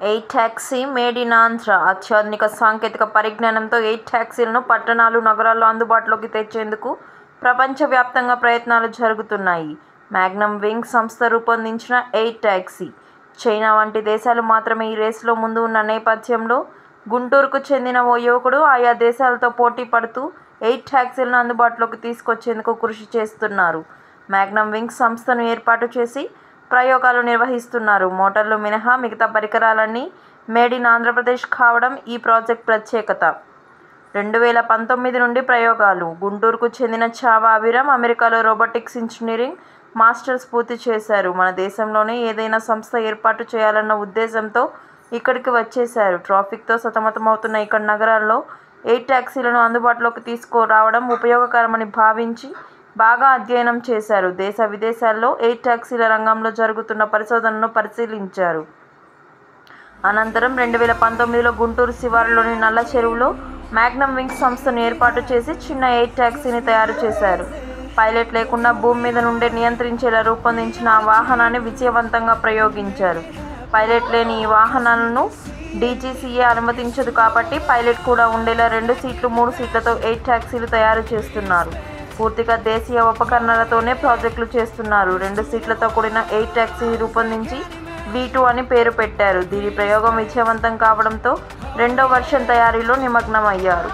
Air taxi made in Andhra. అత్యాధునిక సాంకేతిక పరిజ్ఞానంతో ఎయిర్ టాక్సీలను పట్టణాలు, నగరాల్లో అందుబాటులోకి తెచ్చేందుకు ప్రపంచవ్యాప్తంగా ప్రయత్నాలు జరుగుతున్నాయి. మ్యాగ్నమ్ వింగ్స్ సంస్థ రూపొందించిన ఎయిర్ టాక్సీ చైనా వంటి దేశాలు మాత్రమే ఈ రేసులో ముందు ఉన్న నేపథ్యంలో గుంటూరుకు చెందిన ఓ యువకుడు ఆయా దేశాలతో పోటీ పడుతూ ఎయిర్ టాక్సీలను అందుబాటులోకి తీసుకొచ్చేందుకు కృషి చేస్తున్నారు. మ్యాగ్నమ్ వింగ్స్ సంస్థను ఏర్పాటు చేసి ప్రయోగాలు నిర్వహిస్తున్నారు. మోటార్లు మినహా మిగతా పరికరాలన్నీ మేడ్ ఇన్ ఆంధ్రప్రదేశ్ కావడం ఈ ప్రాజెక్ట్ ప్రత్యేకత. 2019 నుండి ప్రయోగాలు. గుంటూరుకు చెందిన చావా అభిరామ్ అమెరికాలో రోబోటిక్స్ ఇంజనీరింగ్ మాస్టర్స్ పూర్తి చేశారు. మన దేశంలోనే ఏదైనా సంస్థ ఏర్పాటు చేయాలన్న ఉద్దేశంతో ఇక్కడికి వచ్చేశారు. ట్రాఫిక్తో సతమతమవుతున్న ఇక్కడ నగరాల్లో ఎయిర్ టాక్సీలను అందుబాటులోకి తీసుకురావడం ఉపయోగకరమని భావించి బాగా అధ్యయనం చేశారు. దేశ విదేశాల్లో ఎయిర్ టాక్సీల రంగంలో జరుగుతున్న పరిశోధనను పరిశీలించారు. అనంతరం 2019లో గుంటూరు శివారులోని నల్ల చెరువులో మ్యాగ్నమ్ వింగ్స్ సంస్థను ఏర్పాటు చేసి చిన్న ఎయిర్ టాక్సీని తయారు చేశారు. పైలట్ లేకుండా భూమి మీద నుండే నియంత్రించేలా రూపొందించిన ఆ వాహనాన్ని విజయవంతంగా ప్రయోగించారు. పైలట్ లేని ఈ వాహనాలను డీజీసీఏ అనుమతించదు కాబట్టి పైలట్ కూడా ఉండేలా 2 సీట్లు 3 సీట్లతో ఎయిర్ టాక్సీలు తయారు చేస్తున్నారు. పూర్తిగా దేశీయ ఉపకరణాలతోనే ప్రాజెక్టులు చేస్తున్నారు. 2 సీట్లతో కూడిన ఎయిర్ టాక్సీ రూపొందించి V2 అని పేరు పెట్టారు. దీని ప్రయోగం విజయవంతం కావడంతో 2వ వెర్షన్ తయారీలో నిమగ్నమయ్యారు.